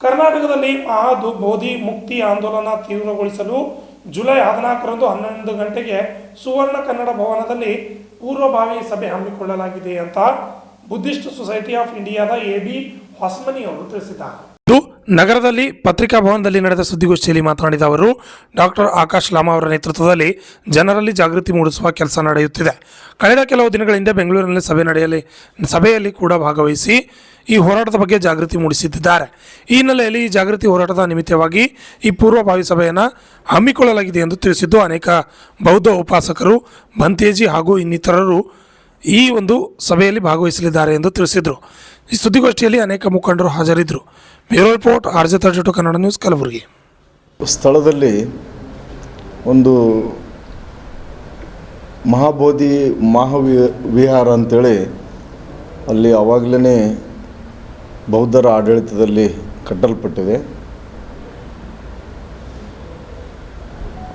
ಕರ್ನಾಟಕದಲ್ಲಿ ಬೋಧಿ ಮುಕ್ತಿ ಆಂದೋಲನ ತೀವ್ರಗೊಳಿಸಲು ಜುಲೈ 14ರಂದು 11 ಗಂಟೆಗೆ ಸುವರ್ಣ ಕನ್ನಡ ಭವನದಲ್ಲಿ ಪೂರ್ವಭಾವಿ ಸಭೆ ಹಮ್ಮಿಕೊಳ್ಳಲಾಗಿದೆ ಅಂತ ಬುದ್ಧಿಸ್ಟ್ ಸೊಸೈಟಿ ಆಫ್ ಇಂಡಿಯಾದ ಎಬಿ ಹೊಸಮನಿ ಅವರು ತಿಳಿಸಿದ್ದಾರೆ. ನಗರದಲ್ಲಿ ಪತ್ರಿಕಾ ಭವನದಲ್ಲಿ ನಡೆದ ಸುದ್ದಿಗೋಷ್ಠಿಯಲ್ಲಿ ಮಾತನಾಡಿದ ಅವರು, ಡಾಕ್ಟರ್ ಆಕಾಶ್ ಲಾಮಾ ಅವರ ನೇತೃತ್ವದಲ್ಲಿ ಜನರಲ್ಲಿ ಜಾಗೃತಿ ಮೂಡಿಸುವ ಕೆಲಸ ನಡೆಯುತ್ತಿದೆ. ಕಳೆದ ಕೆಲವು ದಿನಗಳಿಂದ ಬೆಂಗಳೂರಿನಲ್ಲಿ ಸಭೆಯಲ್ಲಿ ಕೂಡ ಭಾಗವಹಿಸಿ ಈ ಹೋರಾಟದ ಬಗ್ಗೆ ಜಾಗೃತಿ ಮೂಡಿಸುತ್ತಿದ್ದಾರೆ. ಈ ಹಿನ್ನೆಲೆಯಲ್ಲಿ ಈ ಜಾಗೃತಿ ಹೋರಾಟದ ನಿಮಿತ್ತವಾಗಿ ಈ ಪೂರ್ವಭಾವಿ ಸಭೆಯನ್ನು ಹಮ್ಮಿಕೊಳ್ಳಲಾಗಿದೆ ಎಂದು ತಿಳಿಸಿದ್ದು, ಅನೇಕ ಬೌದ್ಧ ಉಪಾಸಕರು, ಬಂತೇಜಿ ಹಾಗೂ ಇನ್ನಿತರರು ಈ ಒಂದು ಸಭೆಯಲ್ಲಿ ಭಾಗವಹಿಸಲಿದ್ದಾರೆ ಎಂದು ತಿಳಿಸಿದರು. ಈ ಸುದ್ದಿಗೋಷ್ಠಿಯಲ್ಲಿ ಅನೇಕ ಮುಖಂಡರು ಹಾಜರಿದ್ದರು. Bureau report, RJ32 Kannada news, Kalaburagi. ಸ್ಥಳದಲ್ಲಿ ಒಂದು ಮಹಾಬೋಧಿ ಮಹಾವಿಹಾರ ಅಂತೇಳಿ ಅಲ್ಲಿ ಆವಾಗಲೇ ಬೌದ್ಧರ ಆಡಳಿತದಲ್ಲಿ ಕಟ್ಟಲ್ಪಟ್ಟಿದೆ.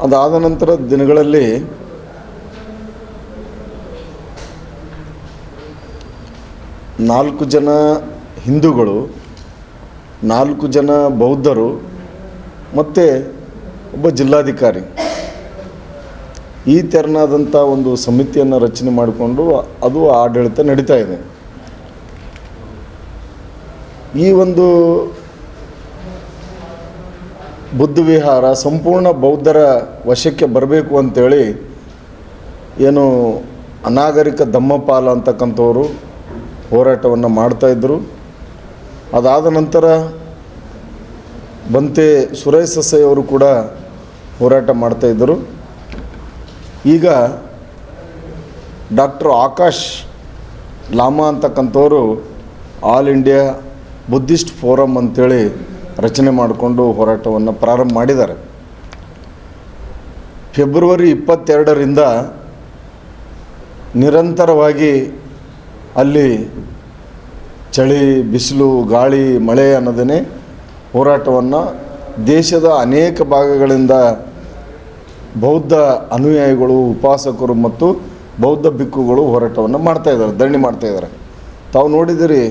ಅದಾದ ನಂತರ ದಿನಗಳಲ್ಲಿ ನಾಲ್ಕು ಜನ ಹಿಂದೂಗಳು, 4 ಜನ ಬೌದ್ಧರು ಮತ್ತು ಒಬ್ಬ ಜಿಲ್ಲಾಧಿಕಾರಿ ಈ ತೆರನಾದಂಥ ಒಂದು ಸಮಿತಿಯನ್ನು ರಚನೆ ಮಾಡಿಕೊಂಡು ಅದು ಆಡಳಿತ ನಡೀತಾ ಇದೆ. ಈ ಒಂದು ಬುದ್ಧ ವಿಹಾರ ಸಂಪೂರ್ಣ ಬೌದ್ಧರ ವಶಕ್ಕೆ ಬರಬೇಕು ಅಂತೇಳಿ ಏನು ಅನಾಗರಿಕ ಧಮ್ಮಪಾಲ ಅಂತಕ್ಕಂಥವರು ಹೋರಾಟವನ್ನು ಮಾಡ್ತಾಯಿದ್ರು. ಅದಾದ ನಂತರ ಬಂತೆ ಸುರೇಶ್ ಸಸೈಯವರು ಕೂಡ ಹೋರಾಟ ಮಾಡ್ತಾಯಿದ್ದರು. ಈಗ ಡಾಕ್ಟರ್ ಆಕಾಶ್ ಲಾಮಾ ಅಂತಕ್ಕಂಥವರು ಆಲ್ ಇಂಡಿಯಾ ಬುದ್ಧಿಸ್ಟ್ ಫೋರಮ್ ಅಂಥೇಳಿ ರಚನೆ ಮಾಡಿಕೊಂಡು ಹೋರಾಟವನ್ನು ಪ್ರಾರಂಭ ಮಾಡಿದ್ದಾರೆ. ಫೆಬ್ರವರಿ 22ರಿಂದ ನಿರಂತರವಾಗಿ ಅಲ್ಲಿ ಚಳಿ, ಬಿಸಿಲು, ಗಾಳಿ, ಮಳೆ ಅನ್ನೋದೇ ಹೋರಾಟವನ್ನು ದೇಶದ ಅನೇಕ ಭಾಗಗಳಿಂದ ಬೌದ್ಧ ಅನುಯಾಯಿಗಳು, ಉಪಾಸಕರು ಮತ್ತು ಬೌದ್ಧ ಭಿಕ್ಕುಗಳು ಹೋರಾಟವನ್ನು ಮಾಡ್ತಾಯಿದ್ದಾರೆ, ಧರಣಿ ಮಾಡ್ತಾಯಿದ್ದಾರೆ. ತಾವು ನೋಡಿದಿರಿ,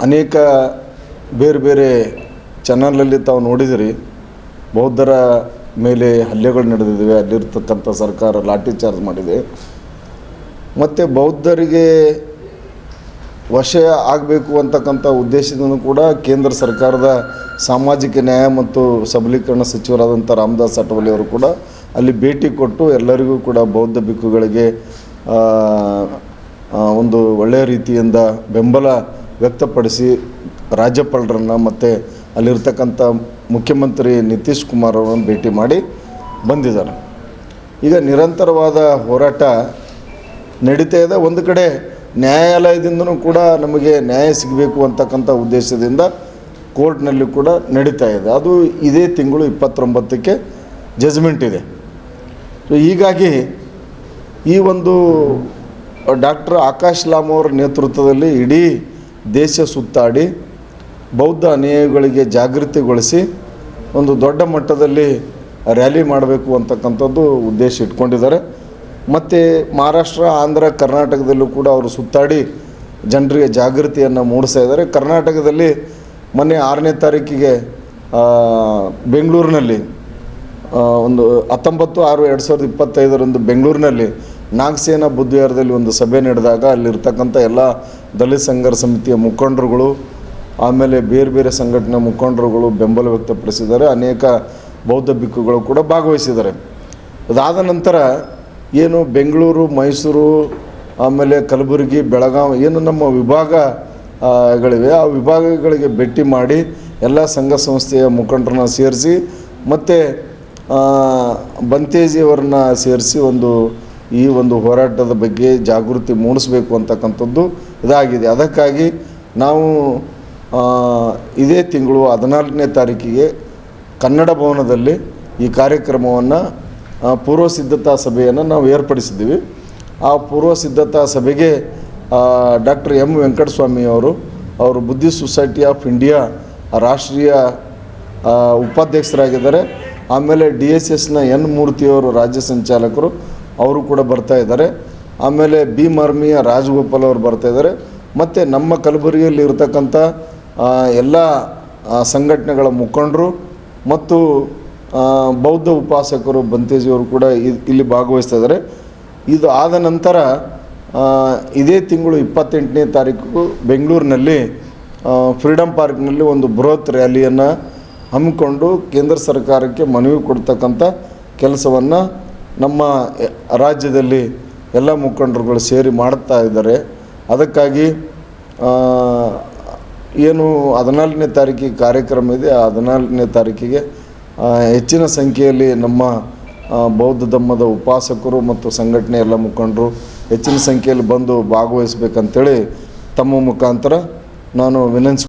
ಅನೇಕ ಬೇರೆ ಬೇರೆ ಚಾನಲಲ್ಲಿ ತಾವು ನೋಡಿದಿರಿ, ಬೌದ್ಧರ ಮೇಲೆ ಹಲ್ಲೆಗಳು ನಡೆದಿವೆ. ಅಲ್ಲಿರ್ತಕ್ಕಂಥ ಸರ್ಕಾರ ಲಾಠಿ ಚಾರ್ಜ್ ಮಾಡಿದೆ. ಮತ್ತು ಬೌದ್ಧರಿಗೆ ವಶ ಆಗಬೇಕು ಅಂತಕ್ಕಂಥ ಉದ್ದೇಶದಿಂದ ಕೂಡ ಕೇಂದ್ರ ಸರ್ಕಾರದ ಸಾಮಾಜಿಕ ನ್ಯಾಯ ಮತ್ತು ಸಬಲೀಕರಣ ಸಚಿವರಾದಂಥ ರಾಮದಾಸ್ ಅಠವಲೆ ಅವರು ಕೂಡ ಅಲ್ಲಿ ಭೇಟಿ ಕೊಟ್ಟು ಎಲ್ಲರಿಗೂ ಕೂಡ ಬೌದ್ಧ ಭಿಕ್ಕುಗಳಿಗೆ ಒಂದು ಒಳ್ಳೆಯ ರೀತಿಯಿಂದ ಬೆಂಬಲ ವ್ಯಕ್ತಪಡಿಸಿ ರಾಜ್ಯಪಾಲರನ್ನು ಮತ್ತು ಅಲ್ಲಿರ್ತಕ್ಕಂಥ ಮುಖ್ಯಮಂತ್ರಿ ನಿತೀಶ್ ಕುಮಾರ್ ಅವರನ್ನು ಭೇಟಿ ಮಾಡಿ ಬಂದಿದ್ದಾರೆ. ಈಗ ನಿರಂತರವಾದ ಹೋರಾಟ ನಡೀತಾ ಇದೆ. ಒಂದು ಕಡೆ ನ್ಯಾಯಾಲಯದಿಂದನೂ ಕೂಡ ನಮಗೆ ನ್ಯಾಯ ಸಿಗಬೇಕು ಅಂತಕ್ಕಂಥ ಉದ್ದೇಶದಿಂದ ಕೋರ್ಟ್ನಲ್ಲಿ ಕೂಡ ನಡೀತಾ ಇದೆ. ಅದು ಇದೇ ತಿಂಗಳು 29ಕ್ಕೆ ಜಜ್ಮೆಂಟ್ ಇದೆ. ಸೊ ಹೀಗಾಗಿ ಈ ಒಂದು ಡಾಕ್ಟರ್ ಆಕಾಶ್ ಲಾಮಾ ಅವರ ನೇತೃತ್ವದಲ್ಲಿ ಇಡೀ ದೇಶ ಸುತ್ತಾಡಿ ಬೌದ್ಧ ಅನುಯಾಯಿಗಳಿಗೆ ಜಾಗೃತಿಗೊಳಿಸಿ ಒಂದು ದೊಡ್ಡ ಮಟ್ಟದಲ್ಲಿ ರ್ಯಾಲಿ ಮಾಡಬೇಕು ಅಂತಕ್ಕಂಥದ್ದು ಉದ್ದೇಶ ಇಟ್ಕೊಂಡಿದ್ದಾರೆ. ಮತ್ತು ಮಹಾರಾಷ್ಟ್ರ, ಆಂಧ್ರ, ಕರ್ನಾಟಕದಲ್ಲೂ ಕೂಡ ಅವರು ಸುತ್ತಾಡಿ ಜನರಿಗೆ ಜಾಗೃತಿಯನ್ನು ಮೂಡಿಸ್ತಾ ಇದ್ದಾರೆ. ಕರ್ನಾಟಕದಲ್ಲಿ ಮೊನ್ನೆ 6ನೇ ತಾರೀಕಿಗೆ ಬೆಂಗಳೂರಿನಲ್ಲಿ ಒಂದು 19/6/2025 ಬೆಂಗಳೂರಿನಲ್ಲಿ ನಾಗಸೇನಾ ಬುದ್ಧವಿಹಾರದಲ್ಲಿ ಒಂದು ಸಭೆ ನಡೆದಾಗ ಅಲ್ಲಿರ್ತಕ್ಕಂಥ ಎಲ್ಲ ದಲಿತ ಸಂಘರ್ಷ ಸಮಿತಿಯ ಮುಖಂಡರುಗಳು, ಆಮೇಲೆ ಬೇರೆ ಬೇರೆ ಸಂಘಟನೆ ಮುಖಂಡರುಗಳು ಬೆಂಬಲ ವ್ಯಕ್ತಪಡಿಸಿದ್ದಾರೆ. ಅನೇಕ ಬೌದ್ಧ ಭಿಕ್ಕುಗಳು ಕೂಡ ಭಾಗವಹಿಸಿದ್ದಾರೆ. ಅದಾದ ನಂತರ ಏನು ಬೆಂಗಳೂರು, ಮೈಸೂರು, ಆಮೇಲೆ ಕಲಬುರಗಿ, ಬೆಳಗಾವಿ ಏನು ನಮ್ಮ ವಿಭಾಗಗಳಿವೆ, ಆ ವಿಭಾಗಗಳಿಗೆ ಭೇಟಿ ಮಾಡಿ ಎಲ್ಲ ಸಂಘ ಸಂಸ್ಥೆಯ ಮುಖಂಡರನ್ನ ಸೇರಿಸಿ ಮತ್ತು ಬಂತೇಜಿಯವರನ್ನ ಸೇರಿಸಿ ಈ ಒಂದು ಹೋರಾಟದ ಬಗ್ಗೆ ಜಾಗೃತಿ ಮೂಡಿಸಬೇಕು ಅಂತಕ್ಕಂಥದ್ದು ಇದಾಗಿದೆ. ಅದಕ್ಕಾಗಿ ನಾವು ಇದೇ ತಿಂಗಳು 14ನೇ ತಾರೀಕಿಗೆ ಕನ್ನಡ ಭವನದಲ್ಲಿ ಈ ಕಾರ್ಯಕ್ರಮವನ್ನು ಪೂರ್ವ ಸಿದ್ಧತಾ ಸಭೆಯನ್ನು ನಾವು ಏರ್ಪಡಿಸಿದ್ದೀವಿ. ಆ ಪೂರ್ವ ಸಿದ್ಧತಾ ಸಭೆಗೆ ಡಾಕ್ಟರ್ ಎಂ ವೆಂಕಟಸ್ವಾಮಿ ಅವರು ಬುದ್ಧಿಸ್ಟ್ ಸೊಸೈಟಿ ಆಫ್ ಇಂಡಿಯಾ ರಾಷ್ಟ್ರೀಯ ಉಪಾಧ್ಯಕ್ಷರಾಗಿದ್ದಾರೆ. ಆಮೇಲೆ DSSನ ಎನ್ ಮೂರ್ತಿಯವರು ರಾಜ್ಯ ಸಂಚಾಲಕರು, ಅವರು ಕೂಡ ಬರ್ತಾ ಇದ್ದಾರೆ. ಆಮೇಲೆ ಬಿ ಮಾರ್ಮಿಯ ರಾಜಗೋಪಾಲ್ ಅವರು ಬರ್ತಾ ಇದ್ದಾರೆ. ಮತ್ತು ನಮ್ಮ ಕಲಬುರಗಿಯಲ್ಲಿ ಇರತಕ್ಕಂಥ ಎಲ್ಲ ಸಂಘಟನೆಗಳ ಮುಖಂಡರು ಮತ್ತು ಬೌದ್ಧ ಉಪಾಸಕರು ಬಂತೇಜಿಯವರು ಕೂಡ ಇಲ್ಲಿ ಭಾಗವಹಿಸ್ತಾ ಇದ್ದಾರೆ. ಇದು ಆದ ನಂತರ ಇದೇ ತಿಂಗಳು 28ನೇ ತಾರೀಕು ಬೆಂಗಳೂರಿನಲ್ಲಿ ಫ್ರೀಡಮ್ ಪಾರ್ಕ್ನಲ್ಲಿ ಒಂದು ಬೃಹತ್ ರ್ಯಾಲಿಯನ್ನು ಹಮ್ಮಿಕೊಂಡು ಕೇಂದ್ರ ಸರ್ಕಾರಕ್ಕೆ ಮನವಿ ಕೊಡ್ತಕ್ಕಂಥ ಕೆಲಸವನ್ನು ನಮ್ಮ ರಾಜ್ಯದಲ್ಲಿ ಎಲ್ಲ ಮುಖಂಡರುಗಳು ಸೇರಿ ಮಾಡ್ತಾ ಇದ್ದಾರೆ. ಅದಕ್ಕಾಗಿ ಏನು 14ನೇ ತಾರೀಕಿಗೆ ಕಾರ್ಯಕ್ರಮ ಇದೆ, ಆ 14ನೇ ತಾರೀಕಿಗೆ ಹೆಚ್ಚಿನ ಸಂಖ್ಯೆಯಲ್ಲಿ ನಮ್ಮ ಬೌದ್ಧ ಧಮ್ಮದ ಉಪಾಸಕರು ಮತ್ತು ಸಂಘಟನೆ ಎಲ್ಲ ಮುಖಂಡರು ಹೆಚ್ಚಿನ ಸಂಖ್ಯೆಯಲ್ಲಿ ಬಂದು ಭಾಗವಹಿಸಬೇಕಂತೇಳಿ ತಮ್ಮ ಮುಖಾಂತರ ನಾನು ವಿನಂತಿ